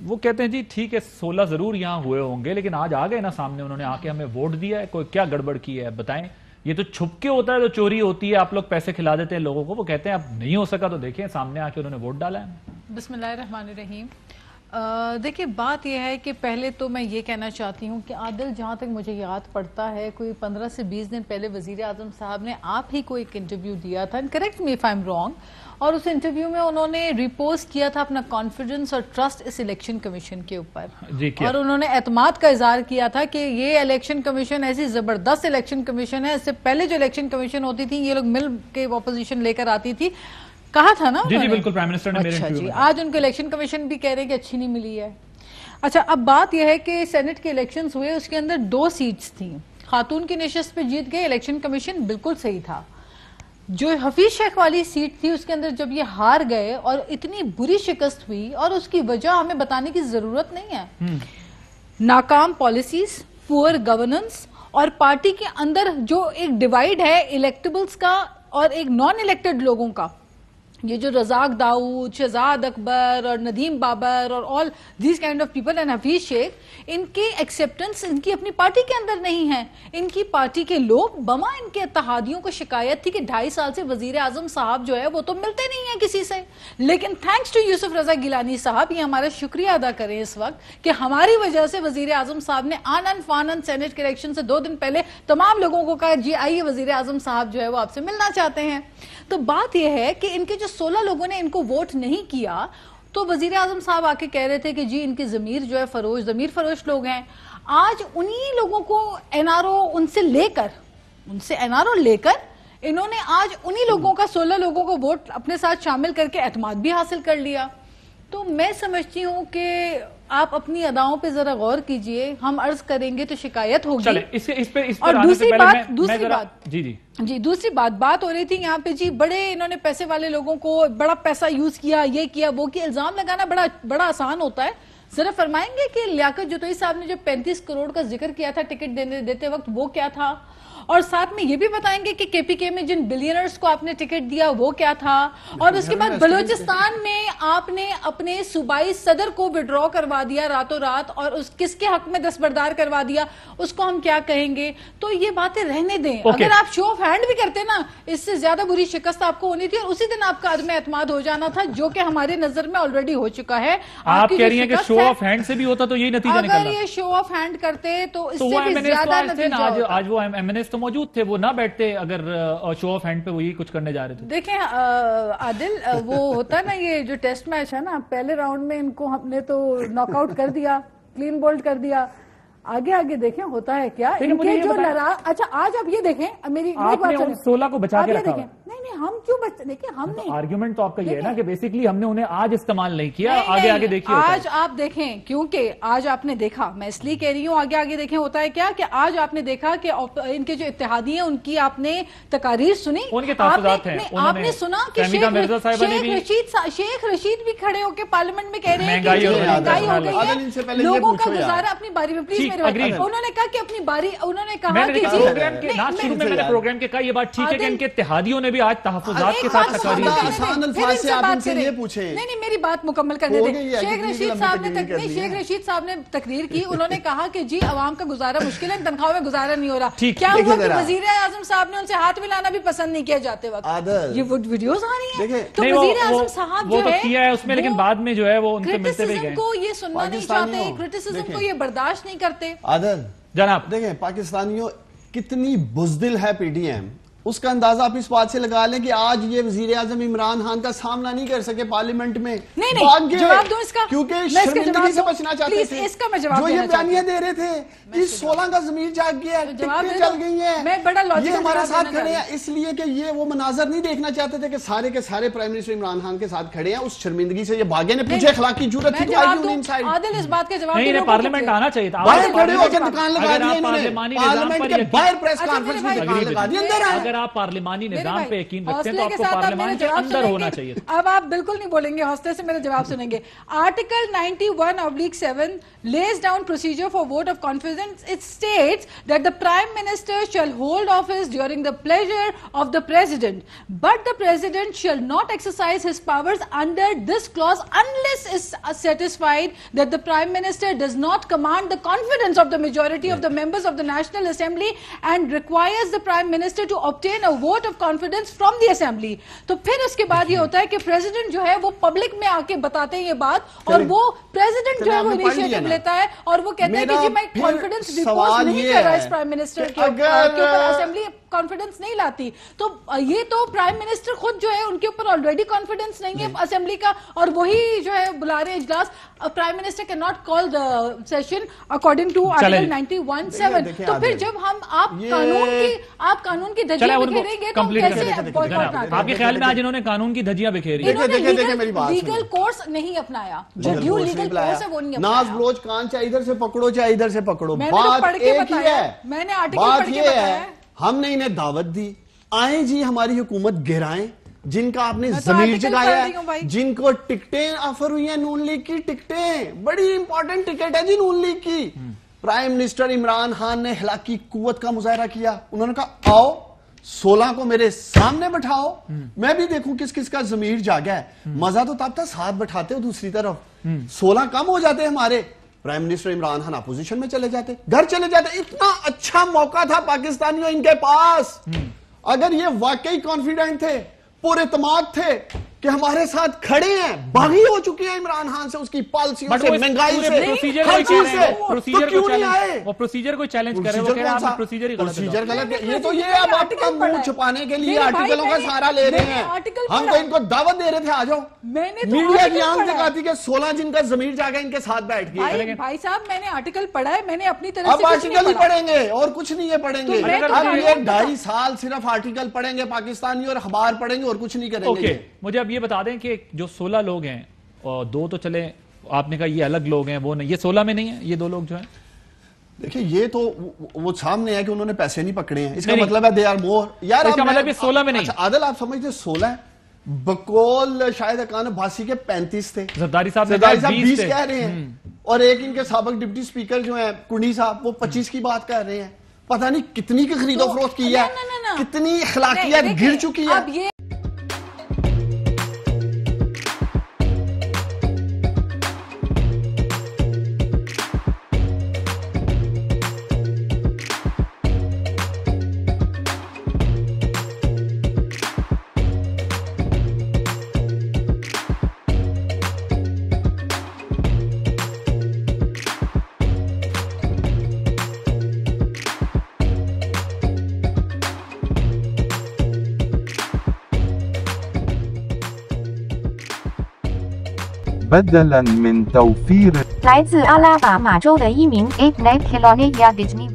وہ کہتے ہیں جی ٹھیک ہے 16 ضرور یہاں ہوئے ہوں گے لیکن آج آ گئے نا سامنے, انہوں نے آ کے ہمیں ووٹ دیا ہے, کوئی کیا گڑبڑ کی ہے بتائیں. یہ تو چھپ کے ہوتا ہے تو چوری ہوتی ہے, آپ لوگ پیسے کھلا دیتے ہیں لوگوں کو. وہ کہتے ہیں اب نہیں ہو سکا تو دیکھیں سامنے آ کے انہوں نے ووٹ ڈالا ہے. بسم اللہ الرحمن الرحیم. دیکھیں بات یہ ہے کہ پہلے تو میں یہ کہنا چاہتی ہوں کہ عادل جہاں تک مجھے یاد پڑتا ہے کوئی 15 سے 20 دن پہلے وزیر اعظم صاحب نے آپ ہی کو ایک انٹرویو دیا تھا, correct me if I am wrong, اور اس انٹرویو میں انہوں نے ریپوسٹ کیا تھا اپنا کانفیڈنس اور ٹرسٹ اس الیکشن کمیشن کے اوپر, اور انہوں نے اعتماد کا اظہار کیا تھا کہ یہ الیکشن کمیشن ایسی زبردست الیکشن کمیشن ہے, اس سے پہلے جو الیکشن کمیشن ہوتی تھی یہ لوگ مل کے اپوزیشن لے کر آتی تھی, کہا تھا نا جی بالکل پرائم منسٹر نے میرے انٹرویو میں. آج ان کو الیکشن کمیشن بھی کہہ رہے ہیں کہ اچھی نہیں ملی ہے. اچھا اب بات یہ ہے کہ سینٹ کے الیکشنز ہوئے, اس کے اندر 2 سیٹس تھیں, خاتون کی نشست پہ جیت گئے, الیکشن کمیشن بالکل صحیح تھا. جو حفیظ شیخ والی سیٹ تھی اس کے اندر جب یہ ہار گئے اور اتنی بری شکست ہوئی, اور اس کی وجہ ہمیں بتانے کی ضرورت نہیں ہے, ناکام پالیسیز, پور گورننس, اور پارٹی کے اندر جو ایک ڈیوائیڈ ہے الیکٹیبلز کا اور ایک نان الیکٹڈ لوگوں کا. یہ جو رزاق داؤد, شہزاد اکبر اور ندیم بابر اور all these kind of people and Hafeez شیخ, ان کی ایکسیپٹنس ان کی اپنی پارٹی کے اندر نہیں ہے. ان کی پارٹی کے لوگ بما ان کے اتحادیوں کو شکایت تھی کہ 2.5 سال سے وزیر اعظم صاحب جو ہے وہ تو ملتے نہیں ہیں کسی سے, لیکن تھینکس ٹو یوسف رضا گیلانی صاحب, یہ ہمارا شکریہ ادا کریں اس وقت کہ ہماری وجہ سے وزیر اعظم صاحب نے آنن فانن سینٹ کے الیکشن سے 2 دن پہلے تمام لوگوں کو کہا جی آئیے وزیر اعظم صاحب جو ہے وہ آپ سے ملنا چاہتے ہیں. تو بات یہ ہے کہ ان کے جو 16 لوگوں نے ان کو ووٹ نہیں کیا, تو وزیر اعظم صاحب آ کے کہہ رہے تھے کہ جی ان کی ضمیر جو ہے فروش, ضمیر فروش لوگ ہیں. آج انہی لوگوں کو این آر او ان سے این آر او لے کر انہوں نے آج انہی لوگوں کا 16 لوگوں کو ووٹ اپنے ساتھ شامل کر کے اعتماد بھی حاصل کر لیا. تو میں سمجھتی ہوں کہ آپ اپنی اداؤں پہ ذرا غور کیجئے, ہم عرض کریں گے تو شکایت ہوگی. اور دوسری بات ہو رہی تھی یہاں پہ جی بڑے انہوں نے پیسے والے لوگوں کو بڑا پیسہ یوز کیا, یہ کیا وہ کیا. الزام لگانا بڑا آسان ہوتا ہے. ذرا فرمائیں گے کہ لیاقت جوتوئی صاحب نے جو 35 کروڑ کا ذکر کیا تھا ٹکٹ دیتے وقت وہ کیا تھا, اور ساتھ میں یہ بھی بتائیں گے کہ کے پی کے میں جن بلینرز کو آپ نے ٹکٹ دیا وہ کیا تھا, اور اس کے بعد بلوچستان میں آپ نے اپنے صوبائی صدر کو وڈرا کروا دیا راتوں رات, اور اس کس کے حق میں دستبردار کروا دیا, اس کو ہم کیا کہیں گے. تو یہ باتیں رہنے دیں. اگر آپ شو آف ہینڈ بھی کرتے نا, اس سے زیادہ بری شکست آپ کو ہونی تھی, اور اسی دن آپ کا عدم اعتماد ہو جانا تھا, جو کہ ہمارے نظر میں آلریڈی ہو چکا ہے. آپ کہہ رہی ہیں کہ شو آف ہینڈ سے بھی ہوتا تو یہی نتیجہ نکلنا. اگر یہ شو آف ہینڈ کرتے تو اس سے بھی زیادہ نتیجہ ہوتا. آج وہ ایم این ایس تو موجود تھے, وہ نہ بیٹھتے اگر شو آف ہینڈ پہ وہ یہ کچھ کرنے جا رہے تھے. دیکھیں عادل, وہ ہوتا نا یہ جو ٹیسٹ میچ ہے نا, پہلے راؤنڈ میں ان کو ہم نے تو ناک آؤٹ کر دیا, کلین بولڈ کر دیا. آگے دیکھیں ہوتا ہے کیا ان کے جو اچھا آج آپ یہ دیکھیں میری آپ نے 16 کو بچا کے رکھا. نہیں ہم کیوں دیکھیں, ہم نہیں, آرگیومنٹ تو آپ کا یہ ہے نا کہ بیسیکلی ہم نے انہیں آج استعمال نہیں کیا. آگے دیکھیے آج آپ دیکھیں, کیونکہ آج آپ نے دیکھا, میں اس لیے کہہ رہی ہوں آگے دیکھیں ہوتا ہے کیا, کہ آج آپ نے دیکھا کہ ان کے جو اتحادی ہیں ان کی آپ نے تقاریر سنی, ان کے تحفظات ہیں, آپ نے سنا کہ شیخ رشید بھی کھڑے ہو کے پارلیمنٹ میں کہہ رہے ہیں کہ مہنگائی ہو گئی ہے, لوگوں کا گزارا اپنی باری میں, پلیز انہوں نے کہا کہ اپنی باری, انہوں نے کہا کہ شروع میں نے پروگرام کے کہا یہ بات ٹھیک ہے کہ ان کے اتحادیوں نے بھی آج تحفظات کے ساتھ تقاریر کی. آسان الفاظ سے آپ ان سے یہ پوچھیں. نہیں میری بات مکمل کرنے دیں. شیخ رشید صاحب نے تقریر کی, انہوں نے کہا کہ جی عوام کا گزارا مشکل ہے, تنخواہوں میں گزارا نہیں ہو رہا. کیا ہوا کہ وزیر اعظم صاحب نے ان سے ہاتھ ملانا بھی پسند نہیں کیا جاتے وقت. یہ ویڈیوز آ رہی ہیں تو وزیر اعظم صاحب جو ہے کیا ہے اس میں, لیکن بعد میں جو ہے وہ ان سے ملتے بھی گئے. کو یہ سننا نہیں چاہتے, کرٹیسزم کو یہ برداشت نہیں کرتے. عادل جناب دیکھیں پاکستانیوں کتنی بزدل ہے پی ڈی ایم, اس کا اندازہ آپ اس بات سے لگا لیں کہ آج یہ وزیر اعظم عمران خان کا سامنا نہیں کر سکے پارلیمنٹ میں, جواب دوں اس کا, کیونکہ شرمندگی سے بچنا چاہتے تھے. جو یہ بیانیہ دے رہے تھے اس 16 کا ضمیر جاگ گیا ہے, ٹکٹیں چل گئی ہیں, یہ ہمارے ساتھ کھڑے ہیں اس لیے کہ یہ وہ مناظر نہیں دیکھنا چاہتے تھے کہ سارے کے سارے پرائم منسٹر عمران خان کے ساتھ کھڑے ہیں. اس شرمندگی سے یہ بھاگے نے پوچھے اخلاقی جرات تھی تو آئی انہیں انسائیڈ. عادل اس بات کا جواب نہیں, پارلیمنٹ آنا چاہیے تھا. باہر کھڑے ہو کے دکان لگا دی انہوں نے, پارلیمنٹ کے باہر پریس کانفرنس میں دکان لگا دی. اندر اگر آپ پارلیمانی نظام پہ یقین رکھتے ہیں تو آپ کو پارلیمان کے اندر ہونا چاہیے. اب آپ بالکل نہیں بولیں گے, حوصلے سے میرا جواب سنیں گے. Article 91/7 lays down procedure for vote of confidence. It states that the Prime Minister shall hold office during the pleasure of the President, but the President shall not exercise his powers under this clause unless is satisfied that the Prime Minister does not command the confidence of the majority of the members of the National Assembly and requires the Prime Minister to obtain a vote of confidence from the Assembly. تو پھر اس کے بعد یہ ہوتا ہے کہ President جو ہے وہ پبلک میں آ کے بتاتے ہیں یہ بات, اور وہ President جو ہے وہ انیشیٹو لیتا ہے اور وہ کہتا ہے کہ جی میں کانفیڈنس ریپوز نہیں کر رہا اس پرائم منسٹر کے اوپر, اسمبلی کانفیڈنس نہیں لاتی. تو یہ تو پرائم منسٹر خود جو ہے ان کے اوپر آلریڈی کانفیڈنس نہیں ہے اسمبلی کا, اور وہی جو ہے بلا رہے اجلاس. Prime minister can not call the session according to article 91/7. تو پھر جب ہم آپ قانون کی دھجیاں بکھیریں گے تو کیسے آپ کے خیال میں آج انہوں نے قانون کی دھجیاں بکھیری؟ لیگل کورس نہیں اپنایا, جو ڈیو لیگل کورس ہے وہ نہیں اپنایا. ناز بلوچ کان چاہے ادھر سے پکڑو چاہے ادھر سے پکڑو, بات ایک ہی ہے. میں نے آرٹیکل پڑھ کے بتایا, ہم نے انہیں دعوت دی آئیں جی ہماری حکومت گرائیں, جن کا آپ نے ضمیر جگایا ہے, جن کو ٹکٹیں آفر ہوئی ہیں نون لیگ کی ٹکٹیں, بڑی امپورٹنٹ ٹکٹ ہے جی نون لیگ کی. پرائم منسٹر عمران خان نے اخلاقی قوت کا مظاہرہ کیا, انہوں نے کہا آؤ 16 کو میرے سامنے بٹھاؤ, میں بھی دیکھوں کس کس کا ضمیر جاگا ہے. مزہ تو تب تک ساتھ بٹھاتے ہو, دوسری طرف 16 کم ہو جاتے ہمارے. Prime minister Imran Khan opposition میں چلے جاتے, گھر چلے جاتے. اتنا اچھا موقع تھا پاکستانیوں ان کے پاس. اگر یہ واقعی کانفیڈنٹ تھے, پر اعتماد تھے کہ ہمارے ساتھ کھڑے ہیں, باغی ہو چکے ہیں عمران خان سے, اس کی پالیسیوں سے, مہنگائی سے, ہر چیز سے, تو کیوں نہیں آئے؟ وہ پروسیجر کو چیلنج کر رہے ہیں, وہ کہہ رہے ہیں آپ پروسیجر ہی غلط ہے. یہ تو یہ اب آپ کا منہ چھپانے کے لیے آرٹیکلوں کا سہارا لے رہے ہیں. ہم تو ان کو دعوت دے رہے تھے آ جاؤ, میڈیا کی آنکھ دکھاتی کہ 16 جن کا ضمیر جاگا ان کے ساتھ بیٹھ گئے. بھائی صاحب میں نے آرٹیکل پڑھا ہے, میں نے اپنی طرف سے اب آرٹیکل ہی پڑھیں گے اور کچھ نہیں ہے پڑھیں گے. اب یہ 2.5 سال صرف آرٹیکل پڑھیں گے پاکستانی اور اخبار پڑھیں گے اور کچھ نہیں کریں گے. مجھے اب یہ بتا دیں کہ جو 16 لوگ ہیں, اور 2 تو چلے آپ نے کہا یہ الگ لوگ ہیں, وہ نہیں, یہ 16 میں نہیں ہیں یہ 2 لوگ جو ہیں. دیکھیں یہ تو وہ سامنے ہے کہ انہوں نے پیسے نہیں پکڑے ہیں, اس کا مطلب ہے دے آر مور. یار اس کا مطلب یہ 16 میں نہیں. عادل آپ سمجھتے 16 ہے, بقول شاہد اکان عباسی کے 35 تھے, زرداری صاحب 20 کہہ رہے ہیں, اور ایک ان کے سابق ڈپٹی سپیکر جو ہیں کنی صاحب وہ 25 کی بات کہہ رہے ہیں. پتہ نہیں کتنی کی خرید و فروخت کی ہے, کتنی اخلاقیات گر چکی ہے. بدلاً من توفير 来自阿拉巴马州的一名 8-9 Kilonia Disney